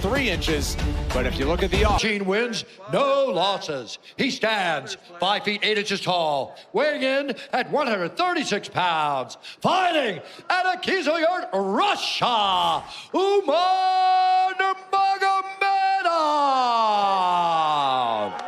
3 inches. But if you look at the 15 wins, no losses. He stands 5 feet 8 inches tall, weighing in at 136 pounds, fighting at a Kizoyurt, Russia, Umar Nurmagomedov.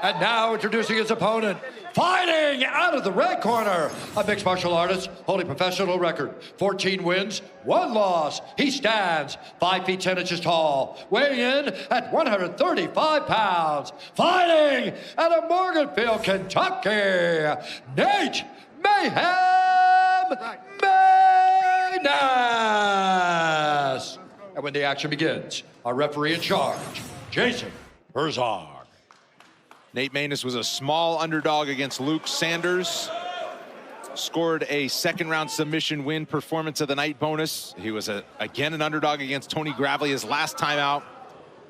And now introducing his opponent, fighting out of the red corner, a mixed martial artist holding professional record, 14 wins, 1 loss. He stands 5 feet 10 inches tall, weighing in at 135 pounds, fighting out of Morganfield, Kentucky, Nate Mayhem Maness. And when the action begins, our referee in charge, Jason Herzog. Nate Maness was a small underdog against Luke Sanders. Scored a second-round submission win, performance of the night bonus. He was, again, an underdog against Tony Gravely his last time out.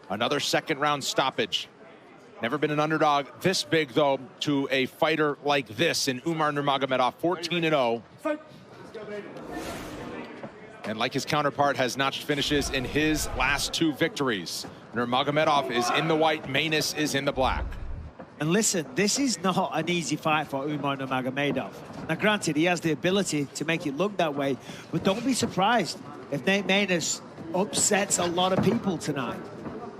Another second-round stoppage. Never been an underdog this big, though, to a fighter like this in Umar Nurmagomedov, 14-0. And like his counterpart, has notched finishes in his last 2 victories. Nurmagomedov is in the white, Maness is in the black. And listen, this is not an easy fight for Umar Nurmagomedov. Now, granted, he has the ability to make it look that way, but don't be surprised if Nate Maness upsets a lot of people tonight.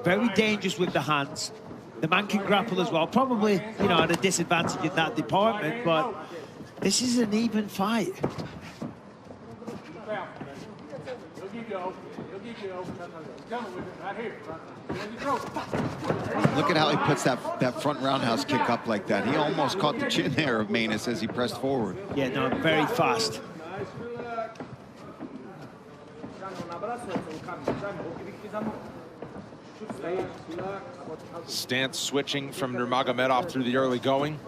Very dangerous with the hands. The man can grapple as well, probably, you know, at a disadvantage in that department, but this is an even fight. Look at how he puts that front roundhouse kick up like that. He almost caught the chin there of Maness as he pressed forward. Yeah, no, very fast. Stance switching from Nurmagomedov through the early going.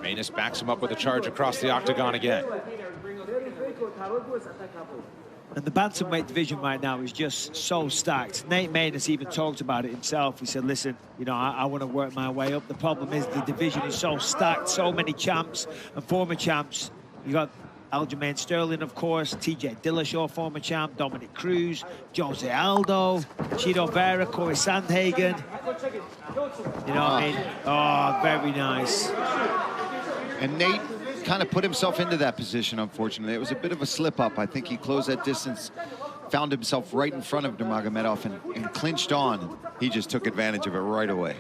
Maness backs him up with a charge across the octagon again. And the bantamweight division right now is just so stacked. Nate Maness even talked about it himself. He said, listen, you know, I want to work my way up. The problem is the division is so stacked, so many champs and former champs. You got Aljamain Sterling, of course, TJ Dillashaw, former champ, Dominic Cruz, Jose Aldo, Chito Vera, Corey Sandhagen. You know what I mean? Oh, very nice. And Nate kind of put himself into that position, unfortunately. It was a bit of a slip-up. I think he closed that distance, found himself right in front of Nurmagomedov and clinched on. He just took advantage of it right away.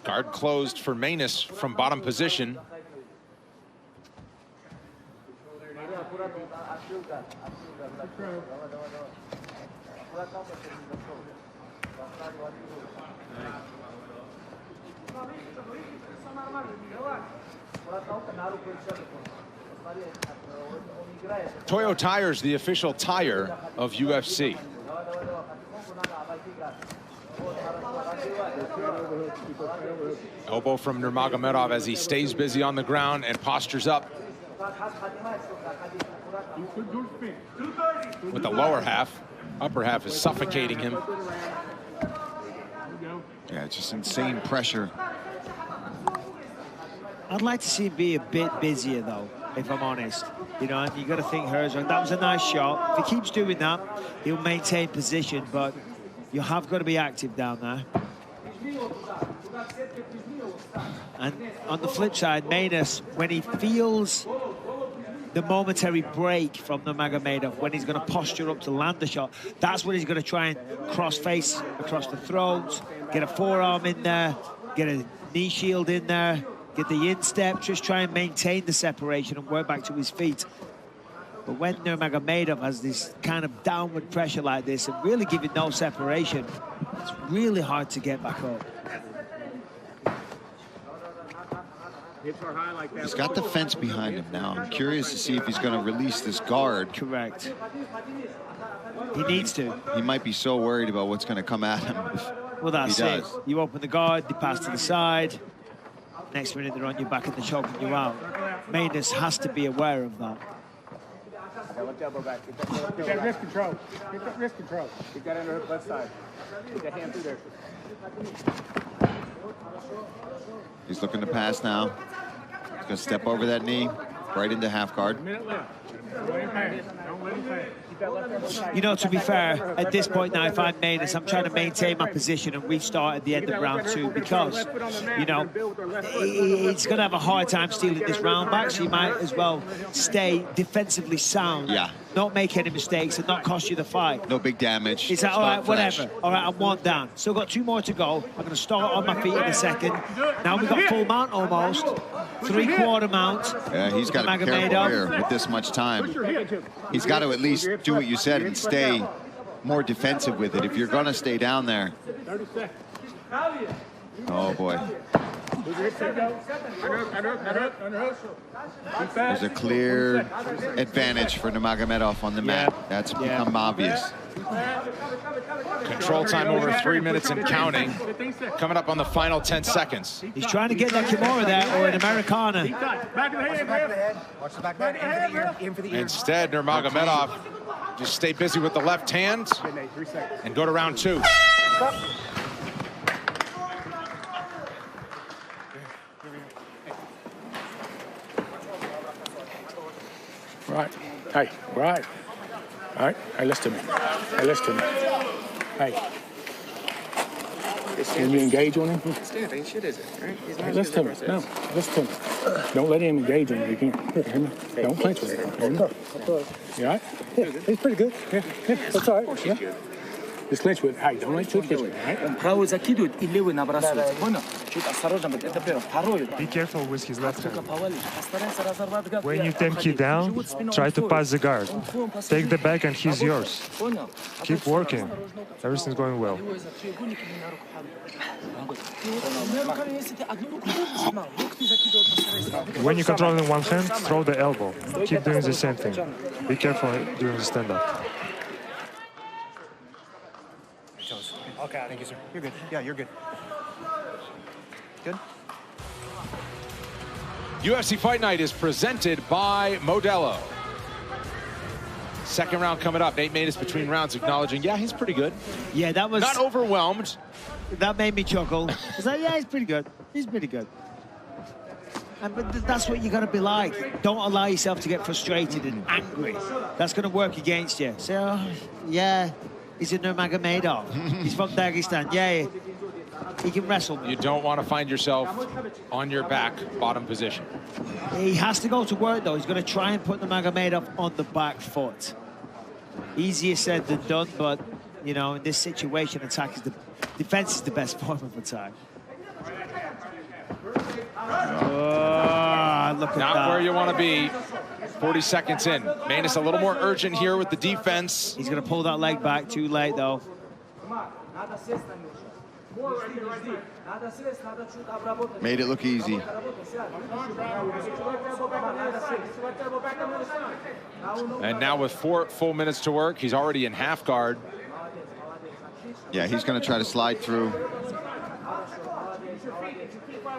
Guard closed for Maness from bottom position. Toyo Tires, the official tire of UFC. Elbow from Nurmagomedov as he stays busy on the ground and postures up. With the lower half, upper half is suffocating him. Yeah, just insane pressure. I'd like to see him be a bit busier, though, if I'm honest. You know, and you got to think Herzog, that was a nice shot. If he keeps doing that, he'll maintain position, but you have got to be active down there. And on the flip side, Maness, when he feels the momentary break from Nurmagomedov, when he's going to posture up to land the shot, that's when he's going to try and cross-face across the throat, get a forearm in there, get a knee shield in there, get the instep, just try and maintain the separation and work back to his feet. But when Nurmagomedov has this kind of downward pressure like this and really giving no separation, it's really hard to get back up. He's got the fence behind him now. I'm curious to see if he's going to release this guard. Correct. He needs to. He might be so worried about what's going to come at him. Well, that's it. You open the guard, they pass to the side. Next minute, they're on your back and they're choking you out. Maness has to be aware of that. Get that wrist control. Get that wrist control. Get that under the left side. Get that hand through there. He's looking to pass now. He's going to step over that knee, right into half guard. You know, to be fair, at this point now, if I'm Maness, I'm trying to maintain my position and restart at the end of round 2 because, you know, he's going to have a hard time stealing this round back, so you might as well stay defensively sound. Yeah. Not make any mistakes and not cost you the fight. No big damage. It's like, all right, whatever. All right, I'm 1 down. Still got 2 more to go. I'm going to start on my feet in a second. Now we've got full mount almost. 3/4 mount. Yeah, he's got to be careful here with this much time. He's got to at least do what you said and stay more defensive with it. If you're going to stay down there. Oh, boy. There's a clear advantage for Nurmagomedov on the mat. That's become obvious. Control time over 3 minutes and counting. Coming up on the final 10 seconds. He's trying to get that Kimura there, or an Americana. Instead, Nurmagomedov just stay busy with the left hand and go to round 2. Right. Hey, right. All right. Hey, listen to me. Hey, listen to me. Hey. Can you engage on him? Stand, ain't shit, is it? Right? He's Hey, listen to me. No, listen to me. Don't let him engage on you. You can't. Hear me? Don't clinch with him. Hear me? You all right? Yeah, he's pretty good. Yeah, that's all right. Yeah. Just clinch with. Hey, don't let you clinch with him, right? Правый закидывает и левый набрасывается. Понял? Чуть осторожно быть. Это первое. Второе. Be careful with his left hand. Постарайся разорвать гад. When you tempt him down, try to pass the guard. Take the back and he's yours. Keep working. Everything's going well. When you're controlling one hand, throw the elbow. Keep doing the same thing. Be careful during the stand-up. Okay, thank you, sir. You're good. Yeah, you're good. Good. UFC Fight Night is presented by Modelo. Second round coming up. Nate Maness between rounds acknowledging, yeah, he's pretty good. Yeah, that was... Not overwhelmed. That made me chuckle. It's like, yeah, he's pretty good. He's pretty good. But that's what you got to be like. Don't allow yourself to get frustrated and angry. That's going to work against you. So, yeah, he's a Nurmagomedov. He's from Dagestan. Yeah, he can wrestle. You don't want to find yourself on your back, bottom position. He has to go to work, though. He's going to try and put Nurmagomedov on the back foot. Easier said than done, but, you know, in this situation, defense is the best form of attack. Oh, look at Not that. where you want to be. 40 seconds in. Maness a little more urgent here with the defense. He's going to pull that leg back. Too late, though. Made it look easy. And now with 4 full minutes to work, he's already in half guard. Yeah, he's going to try to slide through.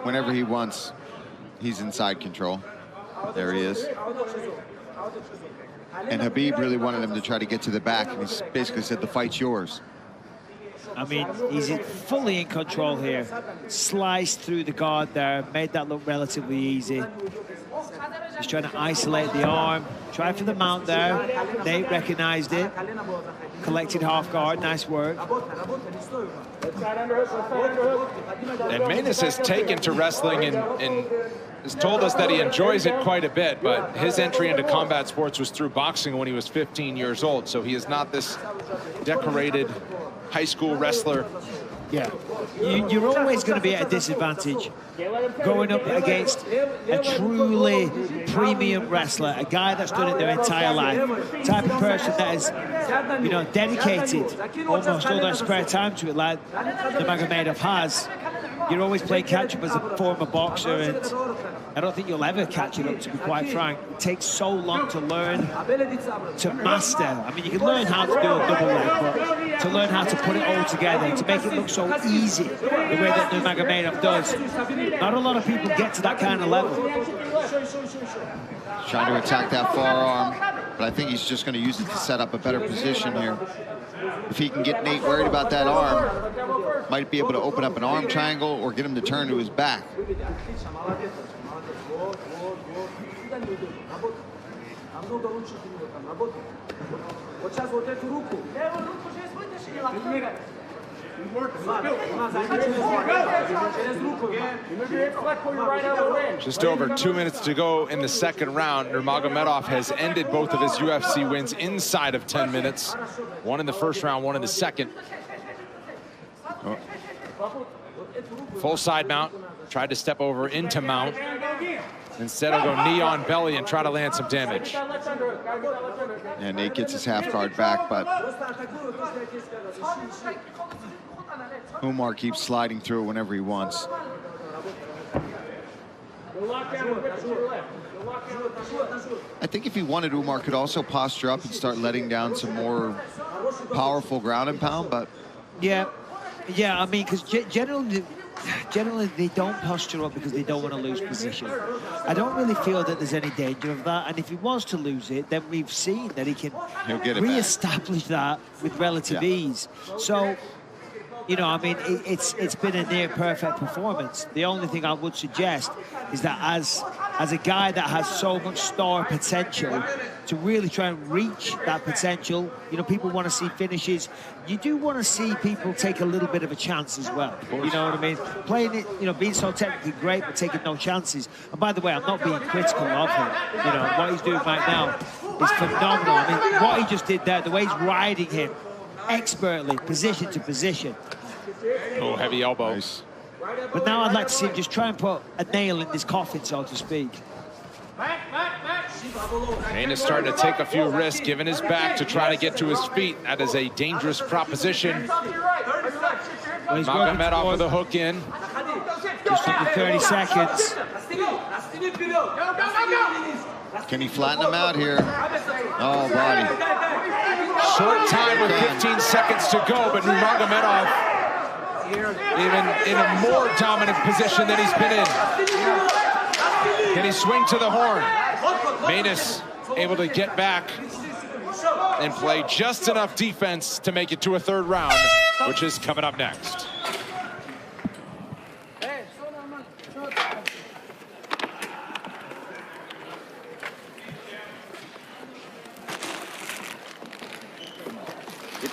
Whenever he wants, he's inside control. There he is. And Khabib really wanted him to try to get to the back, and he basically said, the fight's yours. I mean, he's fully in control here. Sliced through the guard there, made that look relatively easy. He's trying to isolate the arm. Try for the mount there. Nate recognized it. Collected half guard, nice work. And Maness has taken to wrestling and has told us that he enjoys it quite a bit, but his entry into combat sports was through boxing when he was 15 years old, so he is not this decorated high school wrestler. Yeah, you're always going to be at a disadvantage going up against a truly premium wrestler, a guy that's done it their entire life, type of person that is, you know, dedicated almost all their spare time to it, like Nurmagomedov has. You're always playing catch-up as a former boxer, and I don't think you'll ever catch it up, to be quite frank. It takes so long to learn, to master. I mean, you can learn how to do a double leg, but to learn how to put it all together, to make it look so easy, the way that Nurmagomedov does. Not a lot of people get to that kind of level. Trying to attack that forearm, but I think he's just going to use it to set up a better position here. If he can get Nate worried about that arm, might be able to open up an arm triangle or get him to turn to his back. Just over 2 minutes to go in the second round. Nurmagomedov has ended both of his UFC wins inside of 10 minutes. One in the first round, one in the second. Full side mount. Tried to step over into mount. Instead, he'll go knee on belly and try to land some damage. And Nate gets his half guard back, but Umar keeps sliding through whenever he wants. I think if he wanted, Umar could also posture up and start letting down some more powerful ground and pound, but... Yeah, I mean, because generally they don't posture up because they don't want to lose position. I don't really feel that there's any danger of that, and if he was to lose it, then we've seen that he can re-establish that with relative ease. So, you know, I mean, it's been a near perfect performance. The only thing I would suggest is that as a guy that has so much star potential, to really try and reach that potential, you know, people want to see finishes. You do want to see people take a little bit of a chance as well. You know what I mean? Playing it, you know, being so technically great but taking no chances. And by the way, I'm not being critical of him. You know, what he's doing right now is phenomenal. I mean, what he just did there, the way he's riding him expertly, position to position. Oh, heavy elbows. But now I'd like to see him just try and put a nail in this coffin, so to speak. Maness starting to take a few risks, giving his back to try to get to his feet. That is a dangerous proposition. Nurmagomedov with a hook in. Just under 30 seconds. Can he flatten him out here? Oh, body. Short time with 15 seconds to go, but Nurmagomedov even in a more dominant position than he's been in. Can he swing to the horn? Maness able to get back and play just enough defense to make it to a third round, which is coming up next.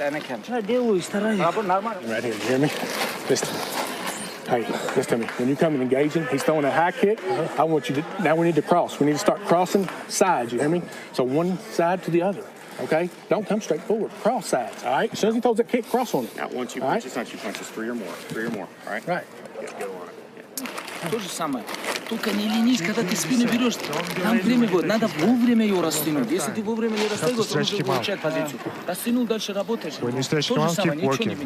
Right here, you hear me? Listen. Hey, listen to me. When you come and engage him, he's throwing a high kick. I want you to, now we need to cross. We need to start crossing sides, you hear me? So one side to the other, okay? Don't come straight forward. Cross sides, all right? As soon as he throws that kick, cross on him. Now, once you punch, it's not two punches, three or more, all right? Right. Yeah, go on it. То же самое. Только не ленись, когда ты спину берешь, там время будет, надо вовремя ее растянуть. Если ты вовремя не растягиваешь, то уже улучшает позицию. Растянул, дальше работаешь. When you stretch him out, keep working.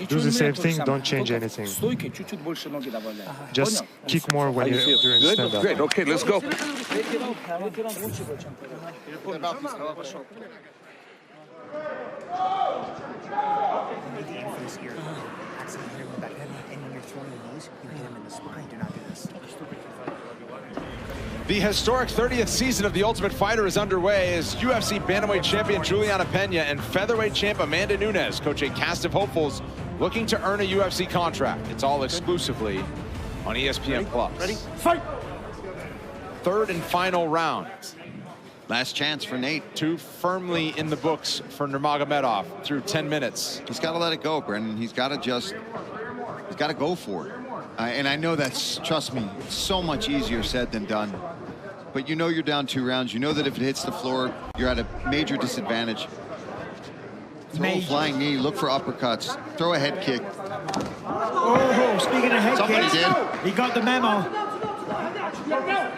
Do the same thing, don't change anything. Стойки чуть-чуть больше ноги добавляй. Just kick more when you're doing stand-up. Good, okay, let's go. The historic 30th season of The Ultimate Fighter is underway as UFC bantamweight champion Juliana Pena and featherweight champ Amanda Nunes coach a cast of hopefuls looking to earn a UFC contract. It's all exclusively on ESPN+. Ready? Fight! Third and final round. Last chance for Nate. Two firmly in the books for Nurmagomedov through 10 minutes. He's got to let it go, Brendan. He's got to go for it. And I know that's, trust me, it's so much easier said than done. But you know you're down 2 rounds. You know that if it hits the floor, you're at a major disadvantage. Throw a flying knee, look for uppercuts, throw a head kick. Oh, speaking of head kicks, he got the memo.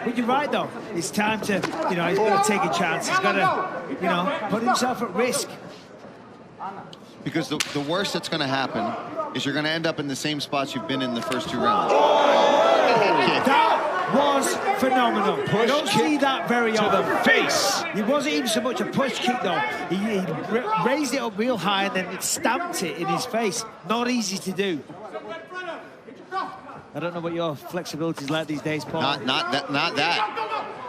But you're right, though. It's time to, you know, he's got to take a chance. He's got to, you know, put himself at risk. Because the worst that's going to happen is you're going to end up in the same spots you've been in the first 2 rounds. That was phenomenal. You don't see that very often. To the face. It wasn't even so much a push kick, though. He raised it up real high and then it stamped it in his face. Not easy to do. I don't know what your flexibility is like these days, Paul. Not that.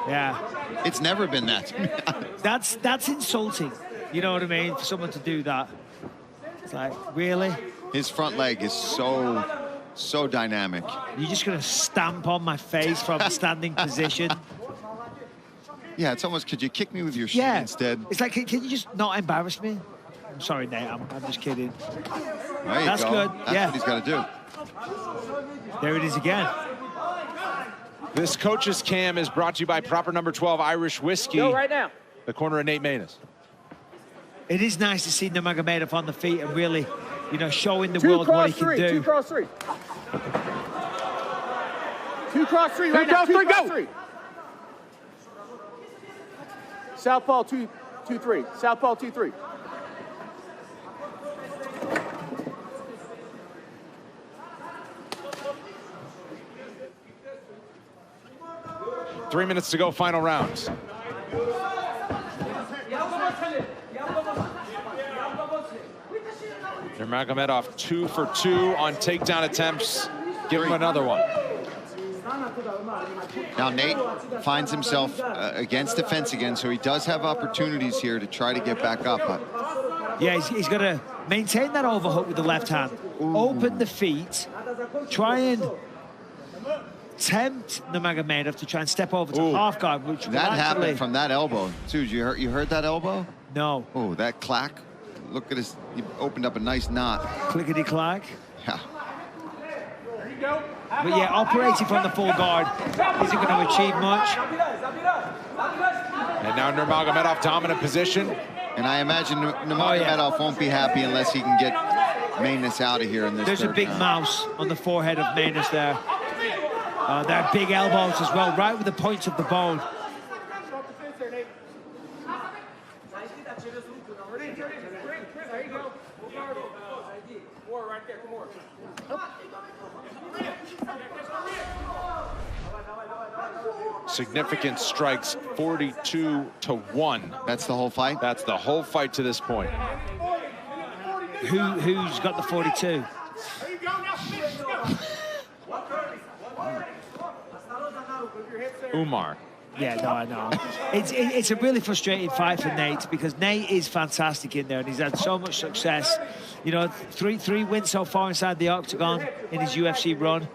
Yeah. It's never been that. That's insulting. You know what I mean? For someone to do that. It's like, really? His front leg is so dynamic. You're just going to stamp on my face from a standing position? Yeah, it's almost, could you kick me with your shin instead? It's like, can you just not embarrass me? I'm sorry, Nate, I'm just kidding. There you That's go. good. That's what he's got to do. There it is again. This coach's cam is brought to you by Proper Number 12 Irish Whiskey. Go right now. The corner of Nate Maness. It is nice to see Nurmagomedov on the feet and really, you know, showing the world what he can do. 2 cross 3. 2 cross 3 right now. 2 cross 3. Southpaw 2-3. Southpaw 2-3. Three minutes to go, final rounds. Nurmagomedov 2 for 2 on takedown attempts. Give him another one. Now Nate finds himself against the fence again, so he does have opportunities here to try to get back up. Yeah, he's got to maintain that overhook with the left hand. Ooh. Open the feet. Try and tempt Nurmagomedov to try and step over to half guard, which that happened from that elbow. Dude, you heard that elbow? No. Oh, that clack. Look at his, he opened up a nice knot. Clickety clack. Yeah. But yeah, operating from the full guard isn't going to achieve much. And now Nurmagomedov dominant position. And I imagine Nurmagomedov won't be happy unless he can get Maness out of here in this. There's a big mouse on the forehead of Maness there. There are big elbows as well, right with the points of the bone. Significant strikes, 42-1. That's the whole fight? That's the whole fight to this point. Who's got the 42? Umar. Yeah, no, I know. It's a really frustrating fight for Nate because Nate is fantastic in there and he's had so much success. You know, three wins so far inside the octagon in his UFC run.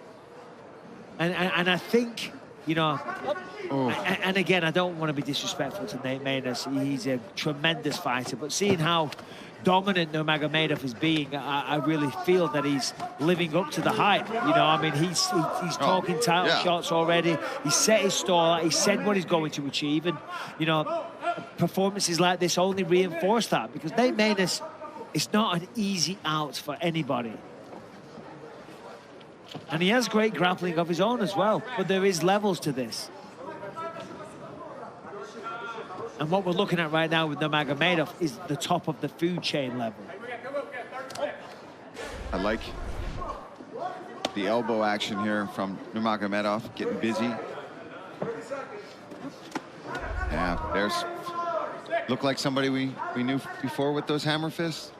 And I think, you know, and again, I don't want to be disrespectful to Nate Maness. He's a tremendous fighter, but seeing how dominant Nurmagomedov is being, I really feel that he's living up to the hype. You know, I mean, he's talking title shots already. He's set his stall. He said what he's going to achieve, and you know, performances like this only reinforce that because Nate Maness, it's not an easy out for anybody. And he has great grappling of his own as well, but there is levels to this. And what we're looking at right now with Nurmagomedov is the top of the food chain level. I like the elbow action here from Nurmagomedov, getting busy. Yeah, there's, looked like somebody we knew before with those hammer fists.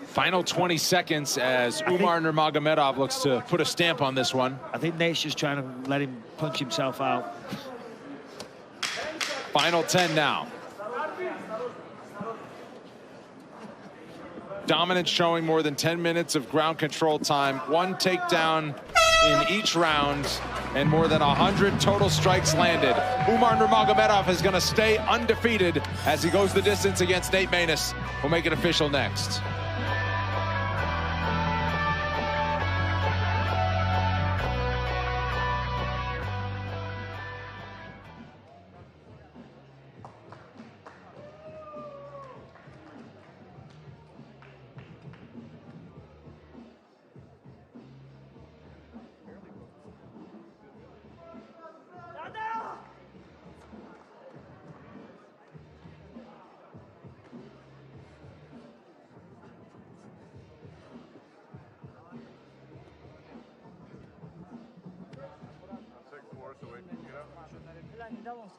Final 20 seconds as Umar Nurmagomedov looks to put a stamp on this one. I think Nate's just trying to let him punch himself out. Final 10 now. Dominance showing more than 10 minutes of ground control time. One takedown in each round and more than 100 total strikes landed. Umar Nurmagomedov is going to stay undefeated as he goes the distance against Nate Maness. We'll make it official next. Давай,